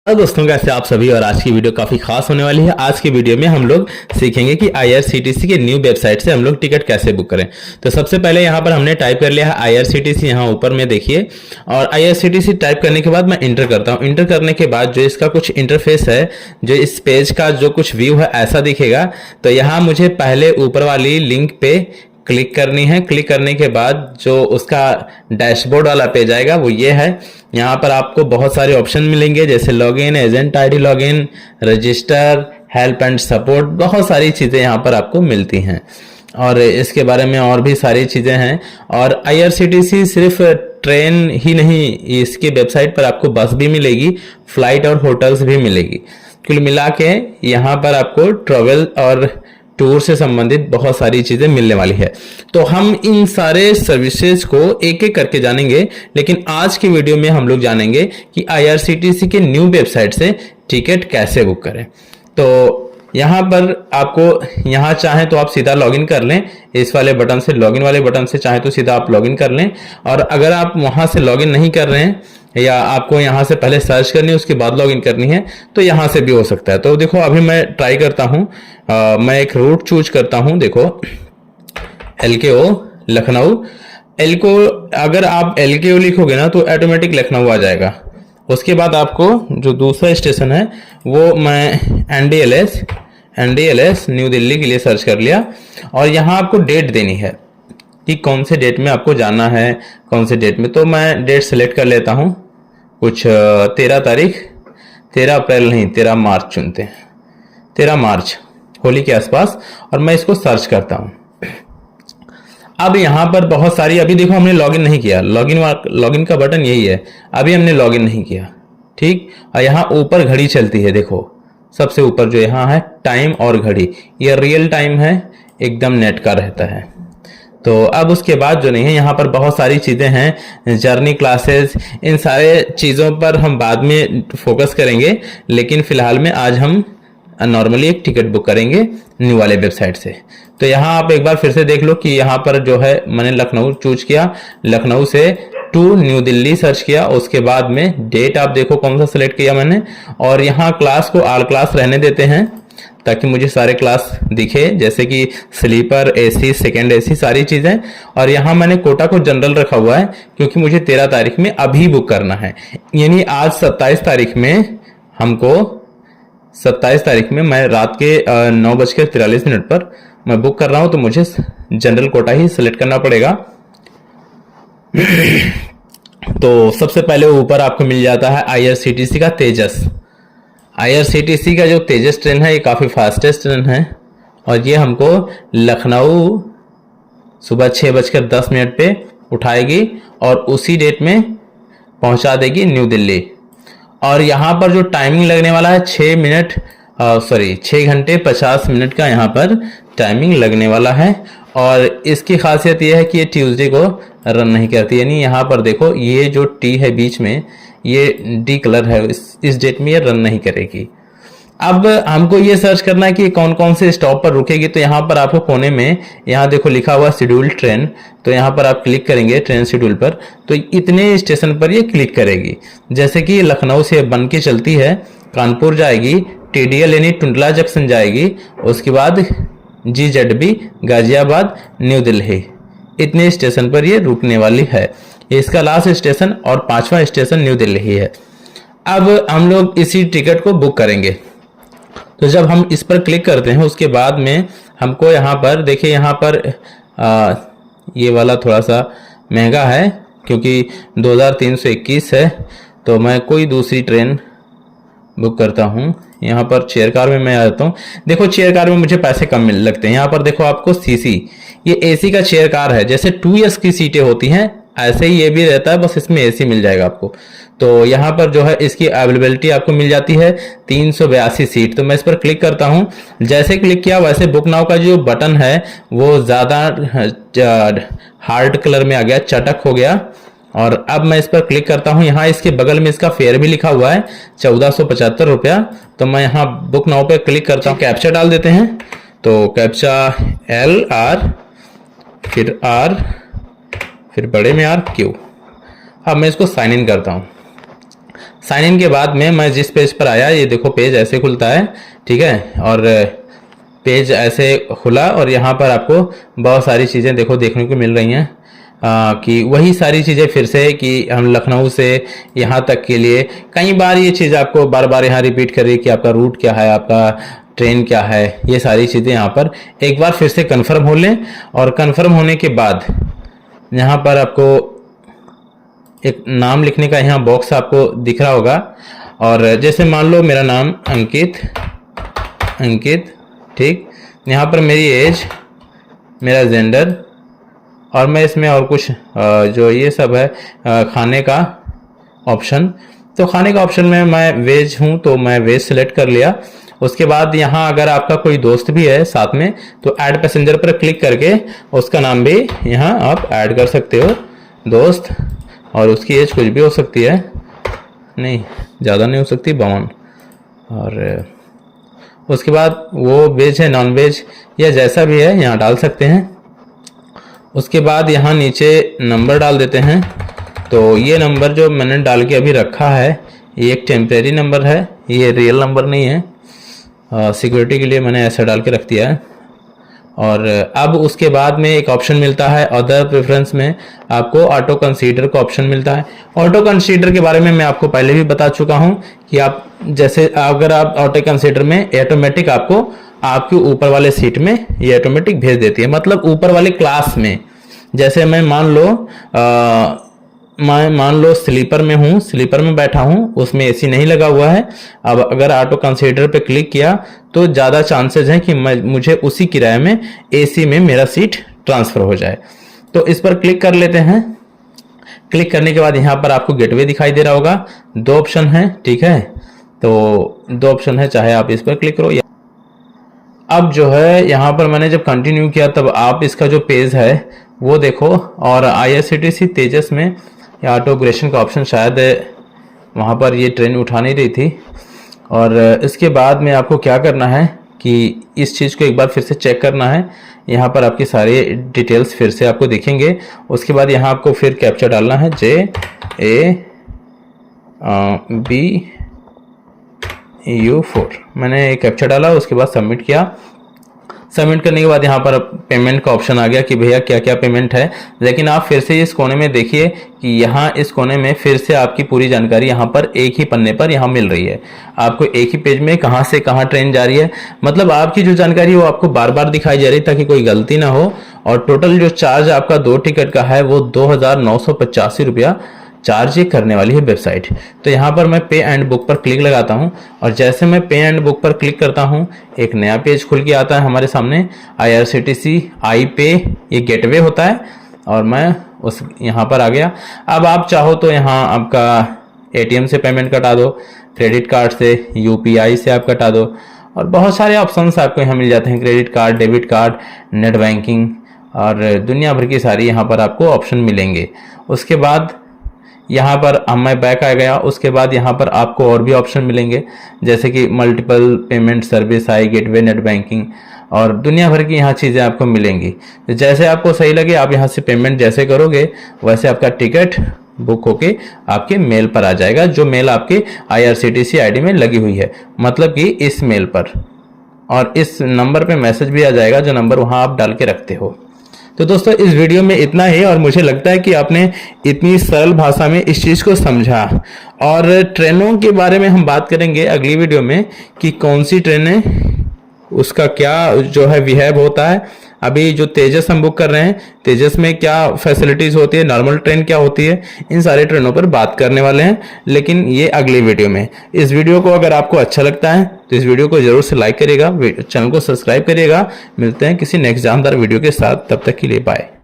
Hello दोस्तों, कैसे आप सभी। और आज की वीडियो काफ़ी खास होने वाली है। आज की वीडियो में हम लोग सीखेंगे कि IRCTC के न्यू वेबसाइट से हम लोग टिकट कैसे बुक करें। तो सबसे पहले यहाँ पर हमने टाइप कर लिया है IRCTC, यहाँ ऊपर में देखिए। और IRCTC टाइप करने के बाद मैं इंटर करता हूँ। इंटर करने के बाद जो इसका कुछ इंटरफेस है, जो इस पेज का जो कुछ व्यू है ऐसा दिखेगा। तो यहाँ मुझे पहले ऊपर वाली लिंक पे क्लिक करनी है। क्लिक करने के बाद जो उसका डैशबोर्ड वाला पेज आएगा वो ये है। यहाँ पर आपको बहुत सारे ऑप्शन मिलेंगे, जैसे login, agent ID login, register, help and support, बहुत सारी चीज़ें यहाँ पर आपको मिलती हैं। और इसके बारे में और भी सारी चीज़ें हैं। और IRCTC सिर्फ ट्रेन ही नहीं, इसके वेबसाइट पर आपको बस भी मिलेगी, फ्लाइट और होटल्स भी मिलेगी। कुल मिला के यहाँ पर आपको ट्रैवल और टूर से संबंधित बहुत सारी चीजें मिलने वाली है। तो हम इन सारे सर्विसेज को एक एक करके जानेंगे, लेकिन आज की वीडियो में हम लोग जानेंगे कि IRCTC के न्यू वेबसाइट से टिकट कैसे बुक करें। तो यहाँ पर आपको, यहाँ चाहे तो आप सीधा लॉगिन कर लें, इस वाले बटन से, लॉगिन वाले बटन से चाहे तो सीधा आप लॉगिन कर लें। और अगर आप वहां से लॉगिन नहीं कर रहे हैं या आपको यहाँ से पहले सर्च करनी है उसके बाद लॉगिन करनी है, तो यहाँ से भी हो सकता है। तो देखो अभी मैं ट्राई करता हूँ, मैं एक रूट चूज करता हूँ। देखो LKO लखनऊ, LKO, अगर आप LKO लिखोगे ना तो ऑटोमेटिक लखनऊ आ जाएगा। उसके बाद आपको जो दूसरा स्टेशन है वो मैं NDLS न्यू दिल्ली के लिए सर्च कर लिया। और यहाँ आपको डेट देनी है कि कौन से डेट में आपको जाना है, कौन से डेट में। तो मैं डेट सेलेक्ट कर लेता हूँ, कुछ 13 अप्रैल नहीं, 13 मार्च चुनते हैं, 13 मार्च होली के आसपास। और मैं इसको सर्च करता हूँ। अब यहाँ पर बहुत सारी, अभी देखो हमने लॉगिन नहीं किया, लॉगिन का बटन यही है, अभी हमने लॉगिन नहीं किया, ठीक। और यहाँ ऊपर घड़ी चलती है, देखो सबसे ऊपर जो यहाँ है टाइम और घड़ी, ये रियल टाइम है, एकदम नेट का रहता है। तो अब उसके बाद जो नहीं है, यहाँ पर बहुत सारी चीज़ें हैं, जर्नी क्लासेस, इन सारे चीज़ों पर हम बाद में फोकस करेंगे। लेकिन फिलहाल में आज हम नॉर्मली एक टिकट बुक करेंगे न्यू वाले वेबसाइट से। तो यहाँ आप एक बार फिर से देख लो कि यहाँ पर जो है मैंने लखनऊ चूज किया, लखनऊ से टू न्यू दिल्ली सर्च किया। उसके बाद में डेट आप देखो कौन सा सिलेक्ट किया मैंने। और यहाँ क्लास को ऑल क्लास रहने देते हैं ताकि मुझे सारे क्लास दिखे, जैसे कि स्लीपर, AC, सेकेंड AC, सारी चीज़ें। और यहाँ मैंने कोटा को जनरल रखा हुआ है क्योंकि मुझे 13 तारीख में अभी बुक करना है। यानी आज 27 तारीख में हमको, 27 तारीख में मैं रात के 9:43 पर मैं बुक कर रहा हूँ, तो मुझे जनरल कोटा ही सिलेक्ट करना पड़ेगा। तो सबसे पहले ऊपर आपको मिल जाता है IRCTC का तेजस। IRCTC का जो तेजस ट्रेन है ये काफ़ी फास्टेस्ट ट्रेन है। और ये हमको लखनऊ सुबह 6:10 पे उठाएगी और उसी डेट में पहुंचा देगी न्यू दिल्ली। और यहाँ पर जो टाइमिंग लगने वाला है 6 घंटे 50 मिनट का यहाँ पर टाइमिंग लगने वाला है। और इसकी खासियत यह है कि ये ट्यूसडे को रन नहीं करती, यानी यहाँ पर देखो ये जो T है बीच में, ये D कलर है, इस डेट में ये रन नहीं करेगी। अब हमको ये सर्च करना है कि कौन कौन से स्टॉप पर रुकेगी। तो यहाँ पर आपको कोने में, यहाँ देखो लिखा हुआ शेड्यूल ट्रेन, तो यहाँ पर आप क्लिक करेंगे ट्रेन शेड्यूल पर, तो इतने स्टेशन पर ये क्लिक करेगी। जैसे कि लखनऊ से बन के चलती है, कानपुर जाएगी, TDL यानी टुंडला जंक्शन जाएगी, उसके बाद GZB गाजियाबाद, न्यू दिल्ली, इतने स्टेशन पर ये रुकने वाली है। इसका लास्ट स्टेशन और 5वां स्टेशन न्यू दिल्ली ही है। अब हम लोग इसी टिकट को बुक करेंगे। तो जब हम इस पर क्लिक करते हैं उसके बाद में हमको यहाँ पर देखिए, यहाँ पर ये वाला थोड़ा सा महंगा है क्योंकि 2321 है। तो मैं कोई दूसरी ट्रेन बुक करता हूँ। यहाँ पर चेयर कार में मैं आ जाता हूँ। देखो चेयर कार में मुझे पैसे कम मिल लगते हैं। यहाँ पर देखो आपको CC, ये AC का चेयर कार है, जैसे 2S की सीटें होती हैं ऐसे ही ये भी रहता है, बस इसमें AC मिल जाएगा आपको। तो यहाँ पर जो है इसकी अवेलेबिलिटी आपको मिल जाती है 382 सीट। तो मैं इस पर क्लिक करता हूँ। जैसे क्लिक किया वैसे बुक नाउ का जो बटन है वो ज़्यादा हार्ड कलर में आ गया, चटक हो गया। और अब मैं इस पर क्लिक करता हूँ। यहाँ इसके बगल में इसका फेयर भी लिखा हुआ है 1475 रुपया। तो मैं यहाँ बुक नाउ पे क्लिक करता हूँ। कैप्चा डाल देते हैं, तो कैप्चा LR, फिर R, फिर बड़े में RQ। अब मैं इसको साइन इन करता हूँ। साइन इन के बाद में मैं जिस पेज पर आया, ये देखो पेज ऐसे खुलता है, ठीक है। और पेज ऐसे खुला और यहाँ पर आपको बहुत सारी चीज़ें देखो देखने को मिल रही हैं कि वही सारी चीज़ें फिर से कि हम लखनऊ से यहाँ तक के लिए कई बार ये चीज़ आपको बार बार यहाँ रिपीट कर रही है कि आपका रूट क्या है, आपका ट्रेन क्या है। ये सारी चीज़ें यहाँ पर एक बार फिर से कंफर्म हो लें, और कंफर्म होने के बाद यहाँ पर आपको एक नाम लिखने का यहाँ बॉक्स आपको दिख रहा होगा। और जैसे मान लो मेरा नाम अंकित, ठीक। यहाँ पर मेरी एज, मेरा जेंडर, और मैं इसमें और कुछ जो ये सब है खाने का ऑप्शन, तो खाने का ऑप्शन में मैं वेज हूँ तो मैं वेज सेलेक्ट कर लिया। उसके बाद यहाँ अगर आपका कोई दोस्त भी है साथ में तो ऐड पैसेंजर पर क्लिक करके उसका नाम भी यहाँ आप ऐड कर सकते हो, दोस्त। और उसकी एज कुछ भी हो सकती है, नहीं ज़्यादा नहीं हो सकती, 52। और उसके बाद वो वेज है नॉन वेज या जैसा भी है यहाँ डाल सकते हैं। उसके बाद यहाँ नीचे नंबर डाल देते हैं। तो ये नंबर जो मैंने डाल के अभी रखा है ये एक टेम्परेरी नंबर है, ये रियल नंबर नहीं है, सिक्योरिटी के लिए मैंने ऐसा डाल के रख दिया है। और अब उसके बाद में एक ऑप्शन मिलता है अदर प्रेफरेंस में, आपको ऑटो कंसीडर का ऑप्शन मिलता है। ऑटो कंसीडर के बारे में मैं आपको पहले भी बता चुका हूं कि आप जैसे अगर आप ऑटो कंसीडर में ऑटोमेटिक आपको आपके ऊपर वाले सीट में ये ऑटोमेटिक भेज देती है, मतलब ऊपर वाले क्लास में। जैसे मैं मान लो स्लीपर में हूँ, स्लीपर में बैठा हूँ, उसमें एसी नहीं लगा हुआ है। अब अगर ऑटो कंसीडर पे क्लिक किया तो ज़्यादा चांसेस हैं कि मुझे उसी किराए में एसी में मेरा सीट ट्रांसफ़र हो जाए। तो इस पर क्लिक कर लेते हैं। क्लिक करने के बाद यहाँ पर आपको गेटवे दिखाई दे रहा होगा, 2 ऑप्शन हैं, ठीक है। तो 2 ऑप्शन है, चाहे आप इस पर क्लिक करो। अब जो है यहाँ पर मैंने जब कंटिन्यू किया तब आप इसका जो पेज है वो देखो, और IRCTC तेजस में ऑटोग्रेशन का ऑप्शन शायद वहाँ पर ये ट्रेन उठा नहीं रही थी। और इसके बाद में आपको क्या करना है कि इस चीज़ को एक बार फिर से चेक करना है। यहाँ पर आपकी सारी डिटेल्स फिर से आपको दिखेंगे। उसके बाद यहाँ आपको फिर कैप्चा डालना है, JABU4। मैंने एक कैप्चा डाला, उसके बाद सबमिट किया। सबमिट करने के बाद यहाँ पर पेमेंट का ऑप्शन आ गया कि भैया क्या क्या पेमेंट है। लेकिन आप फिर से इस कोने में देखिए कि यहाँ इस कोने में फिर से आपकी पूरी जानकारी यहाँ पर एक ही पन्ने पर यहाँ मिल रही है। आपको एक ही पेज में कहाँ से कहाँ ट्रेन जा रही है, मतलब आपकी जो जानकारी है वो आपको बार बार दिखाई जा रही है ताकि कोई गलती ना हो। और टोटल जो चार्ज आपका 2 टिकट का है वो 2,985 रुपया चार्ज ये करने वाली है वेबसाइट। तो यहाँ पर मैं पे एंड बुक पर क्लिक लगाता हूँ, और जैसे मैं पे एंड बुक पर क्लिक करता हूँ एक नया पेज खुल के आता है हमारे सामने, IRCTC आई पे, ये गेटवे होता है। और मैं उस यहाँ पर आ गया। अब आप चाहो तो यहाँ आपका ATM से पेमेंट कटा दो, क्रेडिट कार्ड से, UPI से आप कटा दो, और बहुत सारे ऑप्शंस आपको यहाँ मिल जाते हैं, credit card, debit card, net banking, और दुनिया भर की सारी यहाँ पर आपको ऑप्शन मिलेंगे। उसके बाद यहाँ पर मैं बैक आ गया। उसके बाद यहाँ पर आपको और भी ऑप्शन मिलेंगे, जैसे कि मल्टीपल पेमेंट सर्विस, आई गेटवे, नेट बैंकिंग, और दुनिया भर की यहाँ चीज़ें आपको मिलेंगी। जैसे आपको सही लगे आप यहाँ से पेमेंट जैसे करोगे वैसे आपका टिकट बुक होके आपके मेल पर आ जाएगा, जो मेल आपके IRCTC ID में लगी हुई है, मतलब कि इस मेल पर। और इस नंबर पे मैसेज भी आ जाएगा जो नंबर वहाँ आप डाल के रखते हो। तो दोस्तों इस वीडियो में इतना ही, और मुझे लगता है कि आपने इतनी सरल भाषा में इस चीज़ को समझा। और ट्रेनों के बारे में हम बात करेंगे अगली वीडियो में कि कौन सी ट्रेनें, उसका क्या जो है बिहेव होता है। अभी जो तेजस हम बुक कर रहे हैं, तेजस में क्या फैसिलिटीज़ होती है, नॉर्मल ट्रेन क्या होती है, इन सारे ट्रेनों पर बात करने वाले हैं, लेकिन ये अगली वीडियो में। इस वीडियो को अगर आपको अच्छा लगता है तो इस वीडियो को जरूर से लाइक करिएगा, चैनल को सब्सक्राइब करिएगा। मिलते हैं किसी नेक्स्ट जानदार वीडियो के साथ, तब तक के लिए बाय।